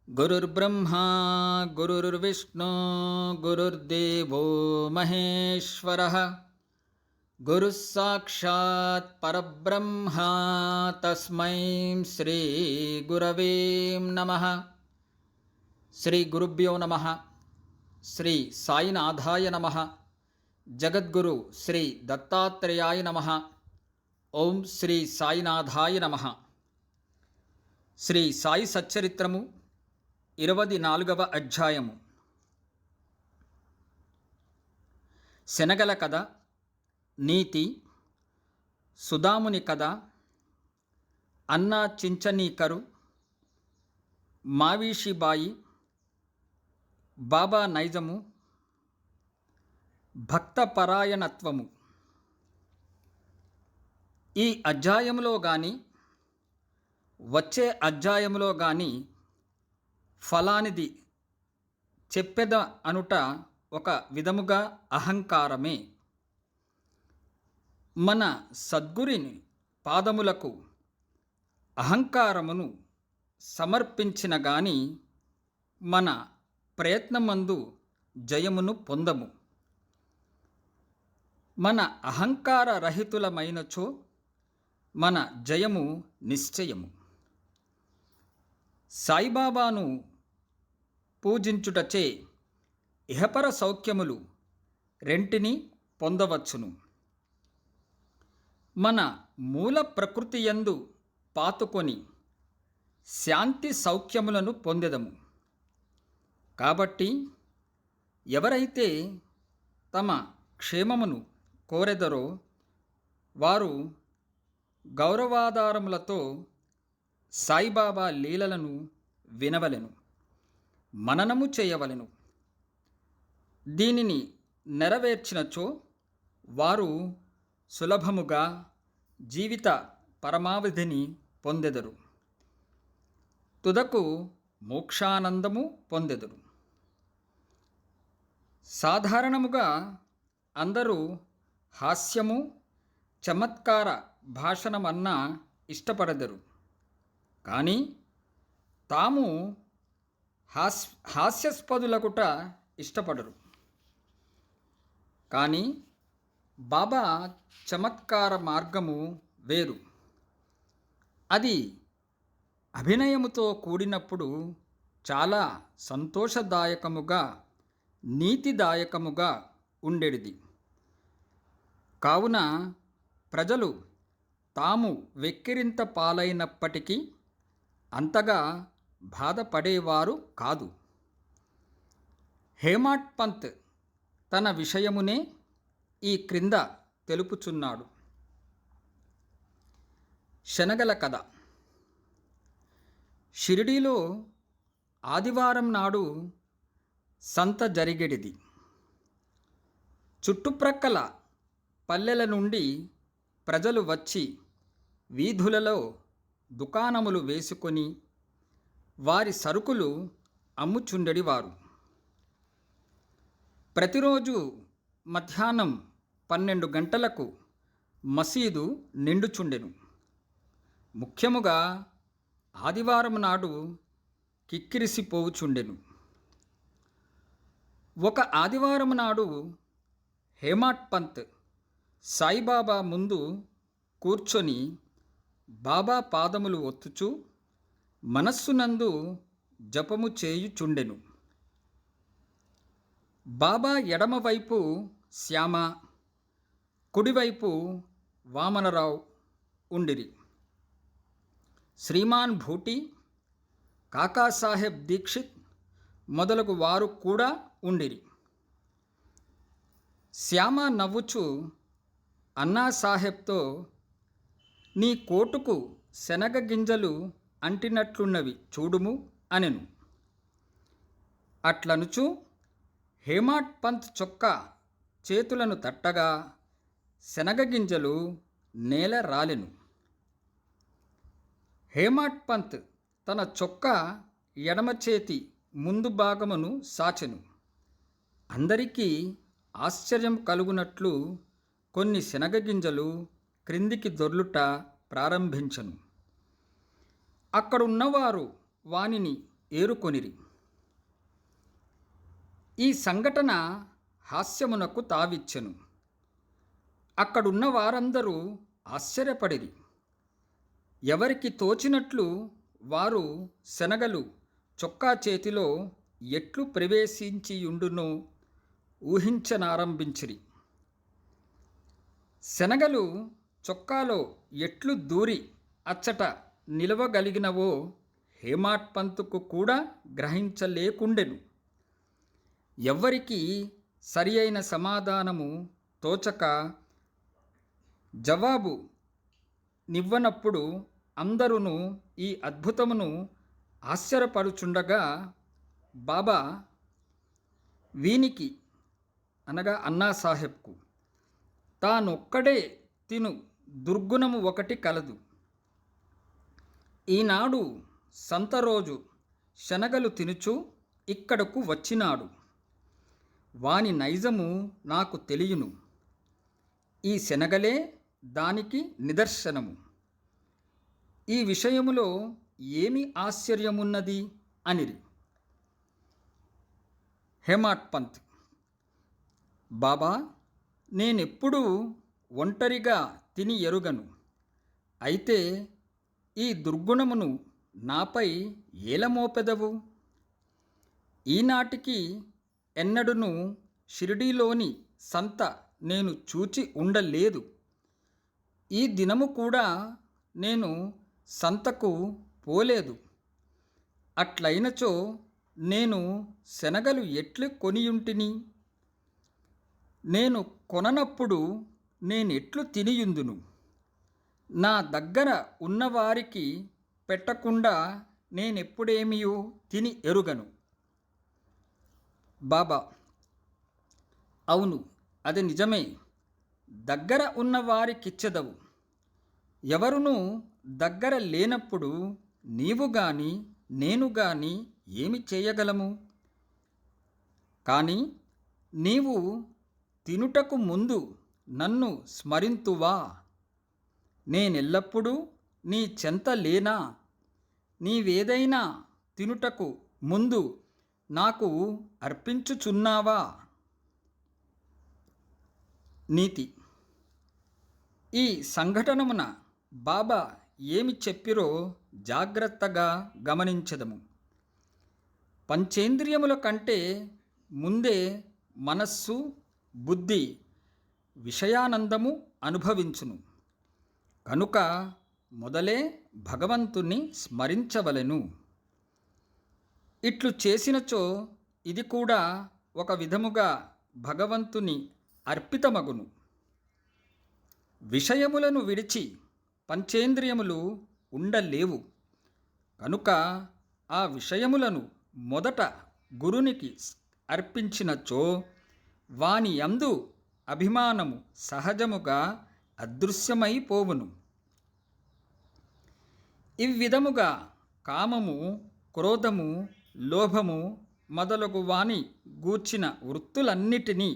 गुरुर्ब्रह्मा गुरुर्विष्णु गुरुर्देवो महेश्वरः गुरुः साक्षात् परब्रह्मा तस्मै श्री गुरवे नमः। श्री गुरुभ्यो नमः। श्री साईनाथाय नमः। जगद्गुरु श्री दत्तात्रेयाय नमः। ओं श्री साईनाथाय नमः। శ్రీ సాయి సచ్చరిత్రము 24వ అధ్యాయము. శనగల కథ, నీతి, సుదాముని కథ, అన్నా చించనీకరు, మావీషిబాయి, బాబా నైజము, భక్తపరాయణత్వము. ఈ అధ్యాయములో గాని వచ్చే అధ్యాయములో గాని ఫలానిది చెప్పెద అనుట ఒక విధముగా అహంకారమే. మన సద్గురిని పాదములకు అహంకారమును సమర్పించిన గాని మన ప్రయత్నమందు జయమును పొందము. మన అహంకార రహితులమైనచో మన జయము నిశ్చయము. సాయిబాబాను పూజించుటచే ఇహపర సౌఖ్యములు రెంటిని పొందవచ్చును. మన మూల ప్రకృతి యందు పాతుకొని శాంతి సౌఖ్యములను పొందెదము. కాబట్టి ఎవరైతే తమ క్షేమమును కోరెదరో వారు గౌరవాధారములతో సాయిబాబా లీలలను వినవలెను, మననము చేయవలెను. దీనిని నెరవేర్చినచో వారు సులభముగా జీవిత పరమావధిని పొందెదరు, తుదకు మోక్షానందము పొందెదరు. సాధారణముగా అందరూ హాస్యము, చమత్కార భాషణమన్నా ఇష్టపడదరు. కానీ తాము హాస్యాస్పదులకుట ఇష్టపడరు. కానీ బాబా చమత్కార మార్గము వేరు. అది అభినయముతో కూడినప్పుడు చాలా సంతోషదాయకముగా, నీతిదాయకముగా ఉండేది. కావున ప్రజలు తాము వెక్కిరింత పాలైనప్పటికీ అంతగా బాధపడేవారు కాదు. హేమాడ్ పంత్ తన విషయమునే ఈ క్రింద తెలుపుచున్నాడు. శనగల కథ. షిరిడీలో ఆదివారం నాడు సంత జరిగెడిది. చుట్టుప్రక్కల పల్లెల నుండి ప్రజలు వచ్చి వీధులలో దుకాణములు వేసుకొని వారి సరుకులు అమ్ముచుండెడివారు. ప్రతిరోజు మధ్యాహ్నం 12 గంటలకు మసీదు నిండుచుండెను. ముఖ్యముగా ఆదివారం నాడు కిక్కిరిసిపోవుచుండెను. ఒక ఆదివారం నాడు హేమాడ్ పంత్ సాయిబాబా ముందు కూర్చొని బాబా పాదములు ఒత్తుచు మనస్సునందు జపము చేయుచుండెను. బాబా ఎడమవైపు శ్యామ, కుడివైపు వామనరావు ఉండిరి. శ్రీమాన్ భూటి, కాకాసాహెబ్ దీక్షిత్ మొదలగు వారు కూడా ఉండిరి. శ్యామ నవ్వుచు అన్నాసాహెబ్తో, నీ కోటుకు శనగ గింజలు అంటినట్లున్నవి చూడుము అనెను. అట్లనుచు హేమాడ్ పంత్ చొక్కా చేతులను తట్టగా శనగ గింజలు నేల రాలెను. హేమాడ్ పంత్ తన చొక్కా ఎడమ చేతి ముందు భాగమును సాచెను. అందరికీ ఆశ్చర్యం కలుగునట్లు కొన్ని శనగ గింజలు క్రిందికి దొర్లుట ప్రారంభించెను. అక్కడున్నవారు వానిని ఏరుకొనిరి. ఈ సంఘటన హాస్యమునకు తావిచ్చెను. అక్కడున్న వారందరూ ఆశ్చర్యపడిరి. ఎవరికి తోచినట్లు వారు శనగలు చొక్కా చేతిలో ఎట్లు ప్రవేశించియుండునో ఊహించనారంభించిరి. శనగలు చొక్కాలో ఎట్లు దూరి అచ్చట నిలవగలిగినవో హేమాడ్ పంతుకు కూడా గ్రహించలేకుండెను. ఎవ్వరికీ సరి అయిన సమాధానము తోచక జవాబు నివ్వనప్పుడు అందరూ ఈ అద్భుతమును ఆశ్చర్యపడుచుండగా బాబా వీనికి అనగా అన్నాసాహెబ్కు తానొక్కడే తిను దుర్గుణము ఒకటి కలదు. ఈనాడు సంతరోజు శనగలు తినుచు ఇక్కడకు వచ్చినాడు. వాని నైజము నాకు తెలియను. ఈ శనగలే దానికి నిదర్శనము. ఈ విషయములో ఏమి ఆశ్చర్యమున్నది అనిరి. హేమాడ్ పంత్, బాబా, నేనెప్పుడూ ఒంటరిగా తిని ఎరుగను. అయితే ఈ దుర్గుణమును నాపై ఏలమోపెదవు? ఈనాటికి ఎన్నడూను షిరిడీలోని సంత నేను చూచి ఉండలేదు. ఈ దినము కూడా నేను సంతకు పోలేదు. అట్లయినచో నేను శనగలు ఎట్లు కొనియుంటిని? నేను కొననప్పుడు నేనెట్లు తినియుందును? నా దగ్గర ఉన్నవారికి పెట్టకుండా నేనెప్పుడేమియో తిని ఎరుగను. బాబా, అవును, అది నిజమే. దగ్గర ఉన్నవారికిచ్చెదవు. ఎవరునూ దగ్గర లేనప్పుడు నీవు గాని నేను గాని ఏమి చేయగలము? కానీ నీవు తినుటకు ముందు నన్ను స్మరింతువా? నేనెల్లప్పుడూ నీ చెంత లేనా? నీవేదైనా తినుటకు ముందు నాకు అర్పించుచున్నావా? నీతి. ఈ సంఘటనమున బాబా ఏమి చెప్పిరో జాగ్రత్తగా గమనించదము. పంచేంద్రియముల కంటే ముందే మనస్సు, బుద్ధి విషయానందము అనుభవించును. కనుక మొదలే భగవంతుని స్మరించవలెను. ఇట్లు చేసినచో ఇది కూడా ఒక విధముగా భగవంతుని అర్పితమగును. విషయములను విడిచి పంచేంద్రియములు ఉండలేవు. కనుక ఆ విషయములను మొదట గురునికి అర్పించినచో వాని యందు అభిమానము సహజముగా అదృశ్యమైపోవును. ఇవ్విధముగా కామము, క్రోధము, లోభము మొదలగు వాని గూర్చిన వృత్తులన్నిటినీ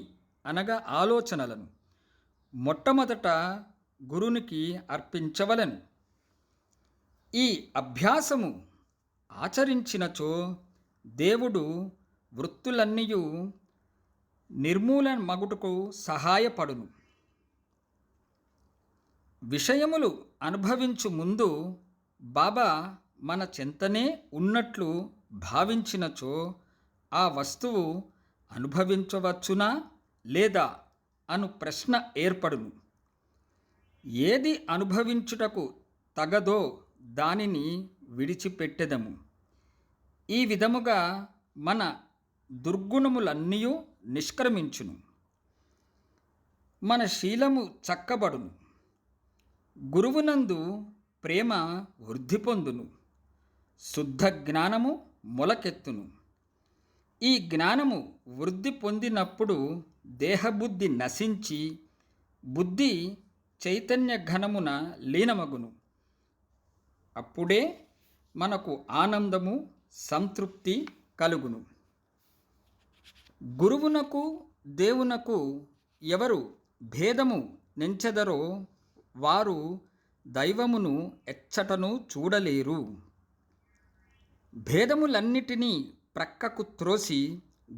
అనగా ఆలోచనలను మొట్టమొదట గురునికి అర్పించవలెను. ఈ అభ్యాసము ఆచరించినచో దేవుడు వృత్తులన్నీయు నిర్మూలమగుటకు సహాయపడును. విషయములు అనుభవించు ముందు బాబా మన చెంతనే ఉన్నట్లు భావించినచో ఆ వస్తువు అనుభవించవచ్చునా లేదా అను ప్రశ్న ఏర్పడును. ఏది అనుభవించుటకు తగదో దానిని విడిచిపెట్టెదము. ఈ విధముగా మన దుర్గుణములన్నీ నిష్క్రమించును. మన శీలము చక్కబడును. గురువునందు ప్రేమ వృద్ధి పొందును. శుద్ధ జ్ఞానము మొలకెత్తును. ఈ జ్ఞానము వృద్ధి పొందినప్పుడు దేహబుద్ధి నశించి బుద్ధి చైతన్య ఘనమున లీనమగును. అప్పుడే మనకు ఆనందము, సంతృప్తి కలుగును. గురువునకు దేవునకు ఎవరు భేదము నెంచెదరో వారు దైవమును ఎచ్చటను చూడలేరు. భేదములన్నిటినీ ప్రక్కకు త్రోసి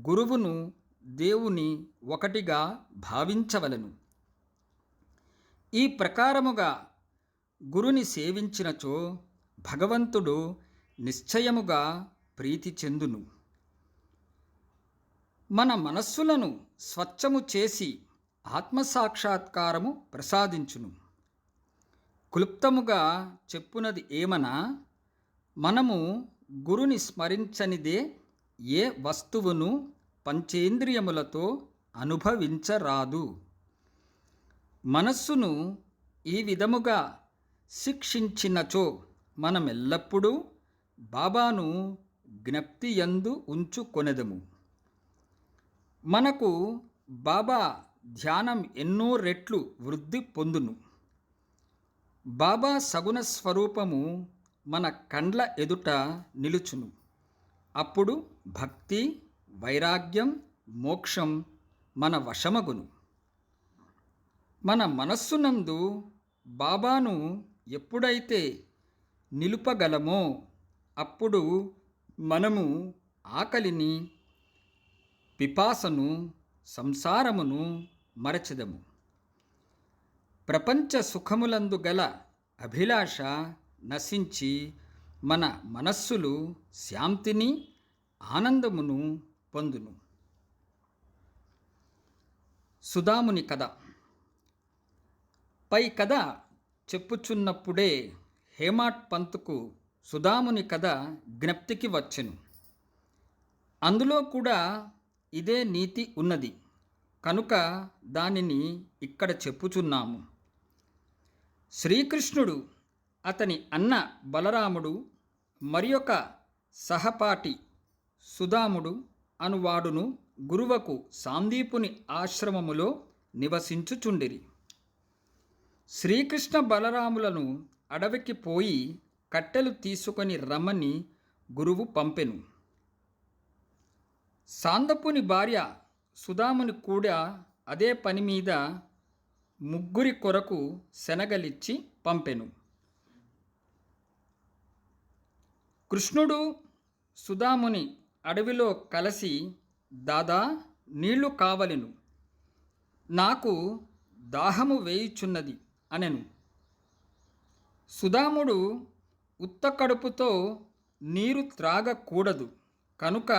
గురువును దేవుని ఒకటిగా భావించవలను. ఈ ప్రకారముగా గురుని సేవించినచో భగవంతుడు నిశ్చయముగా ప్రీతి చెందును. మన మనస్సులను స్వచ్ఛము చేసి ఆత్మసాక్షాత్కారము ప్రసాదించును. క్లుప్తముగా చెప్పునది ఏమనా, మనము గురుని స్మరించనిదే ఏ వస్తువును పంచేంద్రియములతో అనుభవించరాదు. మనస్సును ఈ విధముగా శిక్షించినచో మనమెల్లప్పుడూ బాబాను జ్ఞప్తియందు ఉంచుకొనెదము. మనకు బాబా ధ్యానం ఎన్నో రెట్లు వృద్ధి పొందును. బాబా సగుణ స్వరూపము మన కండ్ల ఎదుట నిలుచును. అప్పుడు భక్తి, వైరాగ్యం, మోక్షం మన వశమగును. మన మనస్సునందు బాబాను ఎప్పుడైతే నిలుపగలమో అప్పుడు మనము ఆకలిని, పిపాసను, సంసారమును మరచెదము. ప్రపంచ సుఖములందు గల అభిలాష నశించి మన మనస్సులు శాంతిని, ఆనందమును పొందును. సుధాముని కథ. పై కథ చెప్పుచున్నప్పుడే హేమాడ్ పంత్కు సుధాముని కథ జ్ఞప్తికి వచ్చెను. అందులో కూడా ఇదే నీతి ఉన్నది కనుక దానిని ఇక్కడ చెప్పుచున్నాము. శ్రీకృష్ణుడు, అతని అన్న బలరాముడు, మరి ఒక సహపాఠి సుధాముడు అనువాడును గురువకు సాందీపుని ఆశ్రమములో నివసించుచుండిరి. శ్రీకృష్ణ బలరాములను అడవికి పోయి కట్టెలు తీసుకొని రమ్మని గురువు పంపెను. సాందపుని భార్య సుధాముని కూడా అదే పని మీద ముగ్గురి కొరకు శనగలిచ్చి పంపెను. కృష్ణుడు సుధాముని అడవిలో కలిసి, దాదా నీళ్లు కావలెను, నాకు దాహము వేయుచున్నది అనెను. సుధాముడు ఉత్త కడుపుతో నీరు త్రాగకూడదు కనుక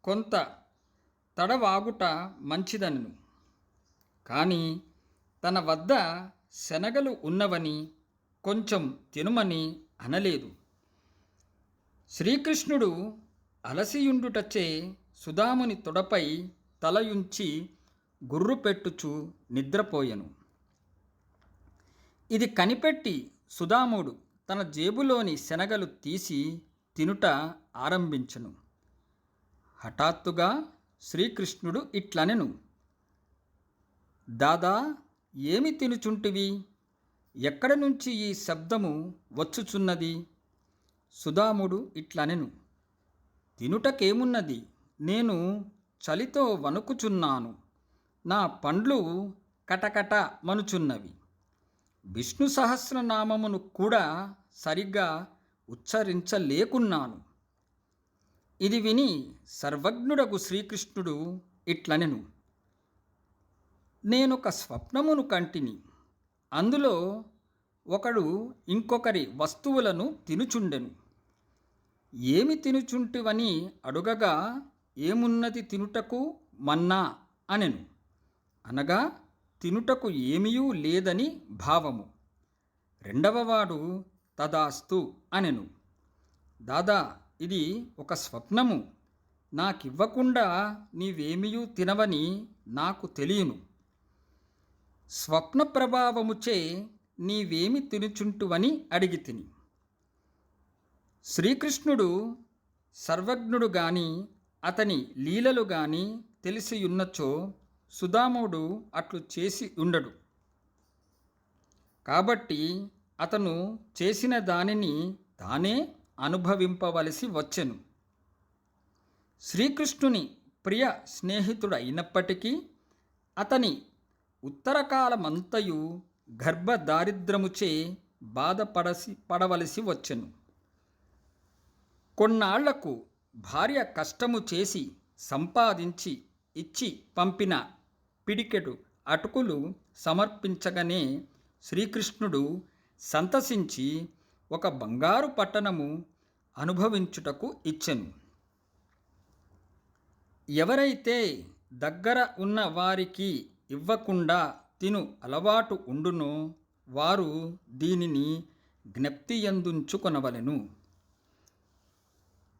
కొంత తడవాగుట మంచిదనెను. కానీ తన వద్ద శనగలు ఉన్నవని కొంచెం తినుమని అనలేదు. శ్రీకృష్ణుడు అలసియుండుటచే సుధాముని తొడపై తలయుంచి గుర్రుపెట్టుచు నిద్రపోయెను. ఇది కనిపెట్టి సుధాముడు తన జేబులోని శనగలు తీసి తినుట ఆరంభించెను. హఠాత్తుగా శ్రీకృష్ణుడు ఇట్లనెను, దాదా ఏమి తినుచుంటివి? ఎక్కడి నుంచి ఈ శబ్దము వచ్చుచున్నది? సుధాముడు ఇట్లనెను, తినుటకేమున్నది, నేను చలితో వణుకుచున్నాను, నా పండ్లు కటకట మనుచున్నవి, విష్ణు సహస్రనామమును కూడా సరిగ్గా ఉచ్చరించలేకున్నాను. ఇది విని సర్వజ్ఞుడగు శ్రీకృష్ణుడు ఇట్లనెను, నేనొక స్వప్నమును కంటిని. అందులో ఒకడు ఇంకొకరి వస్తువులను తినుచుండెను. ఏమి తినుచుంటివని అడుగగా, ఏమున్నది తినుటకు మన్నా అనెను. అనగా తినుటకు ఏమీయూ లేదని భావము. రెండవవాడు తదాస్తు అనెను, దాదా ఇది ఒక స్వప్నము, నాకివ్వకుండా నీవేమియూ తినవని నాకు తెలియను. స్వప్న ప్రభావముచే నీవేమి తినుచుంటువని అడిగితిని. శ్రీకృష్ణుడు సర్వజ్ఞుడు గాని అతని లీలలు గాని తెలిసియున్నచో సుధాముడు అట్లు చేసి ఉండడు. కాబట్టి అతను చేసిన దానిని తానే అనుభవింపవలసి వచ్చెను. శ్రీకృష్ణుని ప్రియ స్నేహితుడైనప్పటికీ అతని ఉత్తరకాలమంతయు గర్భదారిద్రముచే పడవలసి వచ్చెను. కొన్నాళ్లకు భార్య కష్టము చేసి సంపాదించి ఇచ్చి పంపిన పిడికెడు అటుకులు సమర్పించగానే శ్రీకృష్ణుడు సంతసించి ఒక బంగారు పట్టణము అనుభవించుటకు ఇచ్చెను. ఎవరైతే దగ్గర ఉన్న వారికి ఇవ్వకుండా తిను అలవాటు ఉండునో వారు దీనిని జ్ఞప్తియందుంచుకొనవలెను.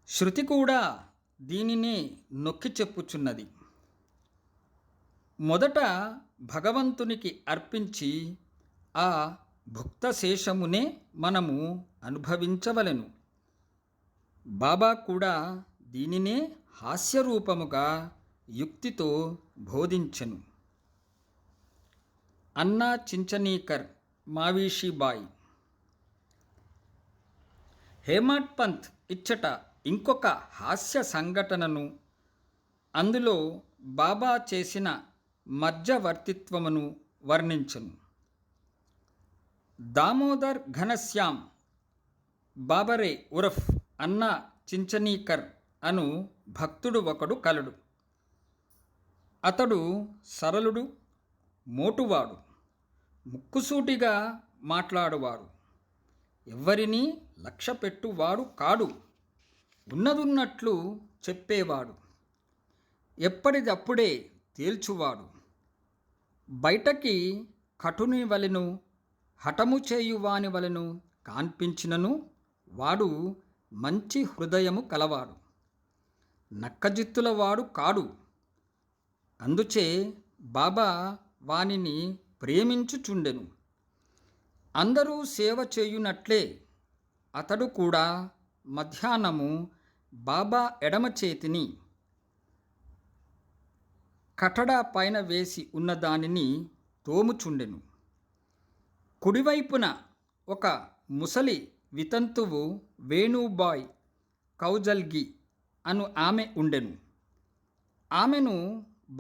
శృతి కూడా దీనినే నొక్కి చెప్పుచున్నది. మొదట భగవంతునికి అర్పించి ఆ భుక్తశేషమునే మనము అనుభవించవలెను. బాబా కూడా దీనినే హాస్యరూపముగా యుక్తితో బోధించెను. అన్నా చించనీకర్, మావీషీబాయి. హేమాడ్ పంత్ ఇచ్చట ఇంకొక హాస్య సంఘటనను, అందులో బాబా చేసిన మధ్యవర్తిత్వమును వర్ణించెను. దామోదర్ ఘనశ్యామ్ బాబరే ఉరఫ్ అన్నా చించనీకర్ అను భక్తుడు ఒకడు కలడు. అతడు సరళుడు, మోటువాడు, ముక్కుసూటిగా మాట్లాడువాడు, ఎవ్వరినీ లక్ష్యపెట్టువాడు కాడు, ఉన్నదున్నట్లు చెప్పేవాడు, ఎప్పటిదప్పుడే తేల్చువాడు, బయటకి కటుని వలెను హఠము చేయువాని వలెను కాన్పించినను వాడు మంచి హృదయము కలవాడు, నక్కజిత్తులవాడు కాడు. అందుచే బాబా వానిని ప్రేమించుచుండెను. అందరూ సేవ చేయునట్లే అతడు కూడా మధ్యాహ్నము బాబా ఎడమ చేతిని కటడా పైన వేసి ఉన్నదానిని తోముచుండెను. కుడివైపున ఒక ముసలి వితంతువు వేణుబాయ్ కౌజల్గి అను ఆమె ఉండెను. ఆమెను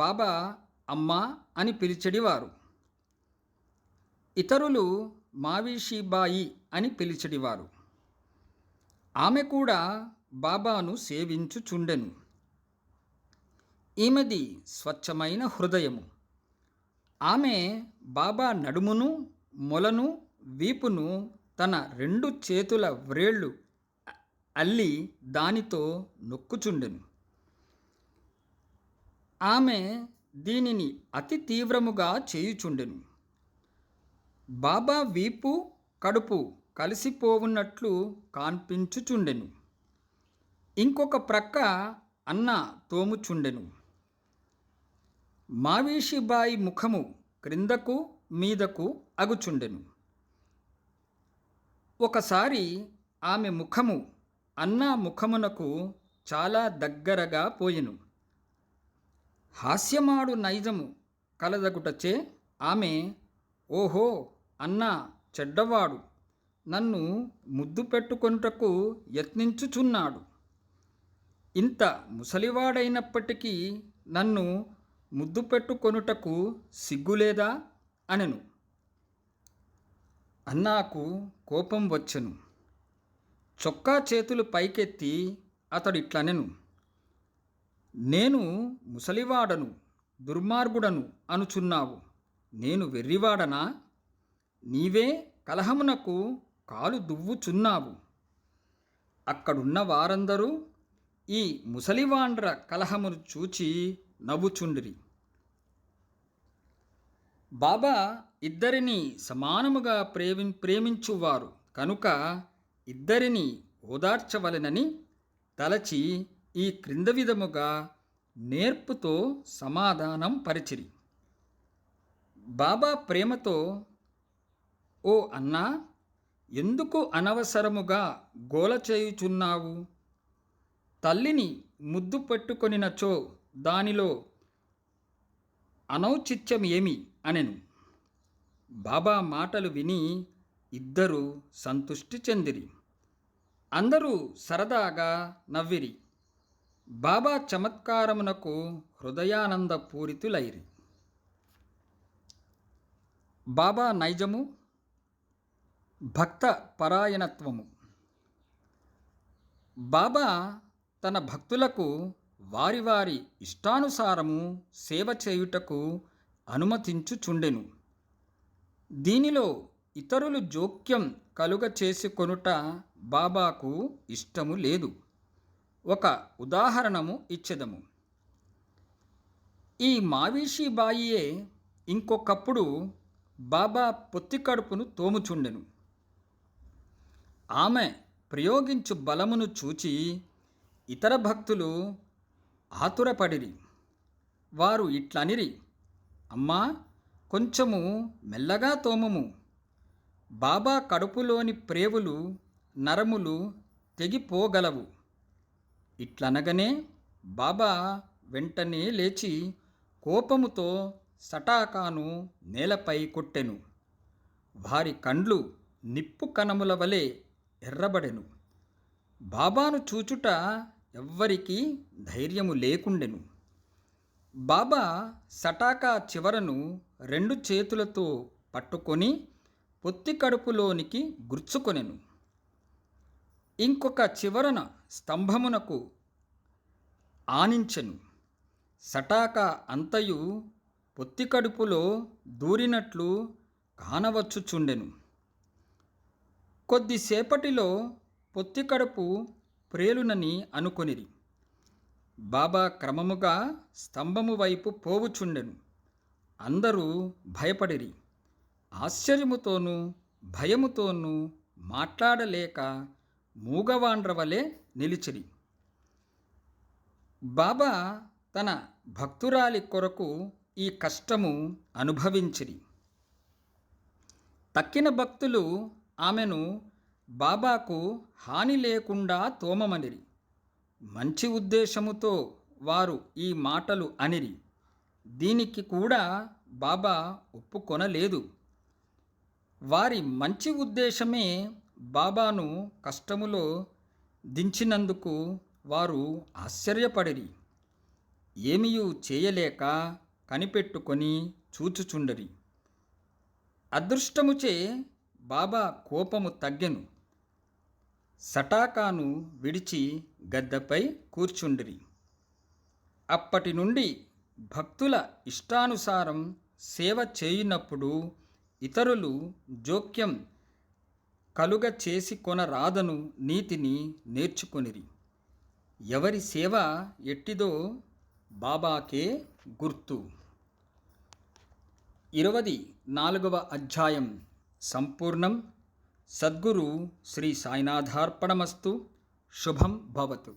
బాబా అమ్మా అని పిలిచెడివారు. ఇతరులు మావీషీబాయి అని పిలిచెడివారు. ఆమె కూడా బాబాను సేవించుచుండెను. ఈమెది స్వచ్ఛమైన హృదయము. ఆమె బాబా నడుమును, మొలను, వీపును తన 2 చేతుల వ్రేళ్ళు అల్లి దానితో నొక్కుచుండెను. ఆమె దీనిని అతి తీవ్రముగా చేయుచుండెను. బాబా వీపు, కడుపు కలిసిపోవున్నట్లు కాన్పించుచుండెను. ఇంకొక ప్రక్క అన్న తోముచుండెను. మావీషీబాయి ముఖము క్రిందకు మీదకు అగుచుండెను. ఒకసారి ఆమె ముఖము అన్నా ముఖమునకు చాలా దగ్గరగా పోయెను. హాస్యమాడు నైజము కలదగుటచే ఆమె, ఓహో, అన్నా చెడ్డవాడు, నన్ను ముద్దు పెట్టుకొనుటకు యత్నించుచున్నాడు, ఇంత ముసలివాడైనప్పటికీ నన్ను ముద్దు పెట్టుకొనుటకు సిగ్గులేదా అనెను. అన్నాకు కోపం వచ్చెను. చొక్కా చేతులు పైకెత్తి అతడిట్లనెను, నేను ముసలివాడను, దుర్మార్గుడను అనుచున్నావు, నేను వెర్రివాడనా? నీవే కలహమునకు కాలు దువ్వుచున్నావు. అక్కడున్న వారందరూ ఈ ముసలివాండ్ర కలహమును చూచి నవ్వుచుండిరి. బాబా ఇద్దరిని సమానముగా ప్రేమించువారు కనుక ఇద్దరిని ఓదార్చవలెనని తలచి ఈ క్రింద విధముగా నేర్పుతో సమాధానం పరిచిరి. బాబా ప్రేమతో, ఓ అన్నా, ఎందుకు అనవసరముగా గోల చేయుచున్నావు? తల్లిని ముద్దు పెట్టుకొనినచో దానిలో అనౌచిత్యం ఏమి అనెను. బాబా మాటలు విని ఇద్దరు సంతృష్టి చెందిరి. అందరూ సరదాగా నవ్విరి. బాబా చమత్కారమునకు హృదయానందపూరితులైరి. బాబా నైజము, భక్త పరాయణత్వము. బాబా తన భక్తులకు వారి వారి ఇష్టానుసారము సేవ చేయుటకు అనుమతించుచుండెను. దీనిలో ఇతరులు జోక్యం కలుగ చేసుకొనుట బాబాకు ఇష్టము లేదు. ఒక ఉదాహరణము ఇచ్చెదము. ఈ మావిషి బాయియే ఇంకొకప్పుడు బాబా పొత్తి కడుపును తోముచుండెను. ఆమె ప్రయోగించు బలమును చూచి ఇతర భక్తులు ఆతురపడిరి. వారు ఇట్లనిరి, అమ్మా, కొంచెము మెల్లగా తోమము, బాబా కడుపులోని ప్రేవులు నరములు తెగిపోగలవు. ఇట్లనగానే బాబా వెంటనే లేచి కోపముతో సటాకాను నేలపై కొట్టెను. వారి కండ్లు నిప్పు కణముల వలె ఎర్రబడెను. బాబాను చూచుట ఎవ్వరికీ ధైర్యము లేకుండెను. బాబా సటాకా చివరను 2 చేతులతో పట్టుకొని పొత్తి కడుపులోనికి గుర్చుకొనెను. ఇంకొక చివరన స్తంభమునకు ఆనించెను. సటాకా అంతయు పొత్తి కడుపులో దూరినట్లు కానవచ్చుచుండెను. కొద్దిసేపటిలో పొత్తి కడుపు ప్రేలునని అనుకొనిరి. బాబా క్రమముగా స్తంభము వైపు పోవుచుండెను. అందరూ భయపడిరి. ఆశ్చర్యముతోనూ భయముతోనూ మాట్లాడలేక మూగవాండ్రవలే నిలిచిరి. బాబా తన భక్తురాలి కొరకు ఈ కష్టము అనుభవించిరి. తక్కిన భక్తులు ఆమెను బాబాకు హాని లేకుండా తోమమనిరి. మంచి ఉద్దేశముతో వారు ఈ మాటలు అనిరి. దీనికి కూడా బాబా ఒప్పుకొనలేదు. వారి మంచి ఉద్దేశమే బాబాను కష్టములో దించినందుకు వారు ఆశ్చర్యపడిరి. ఏమియూ చేయలేక కనిపెట్టుకొని చూచుచుండరి. అదృష్టముచే బాబా కోపము తగ్గెను. సటాకాను విడిచి గద్దపై కూర్చుండిరి. అప్పటి నుండి భక్తుల ఇష్టానుసారం సేవ చేయునప్పుడు ఇతరులు జోక్యం కలుగ చేసి కొనరాదను నీతిని నేర్చుకొనిరి. ఎవరి సేవ ఎట్టిదో బాబాకే గుర్తు. 24వ అధ్యాయం సంపూర్ణం. సద్గురు శ్రీ సాయినాథార్పణమస్తు. శుభం భవతు.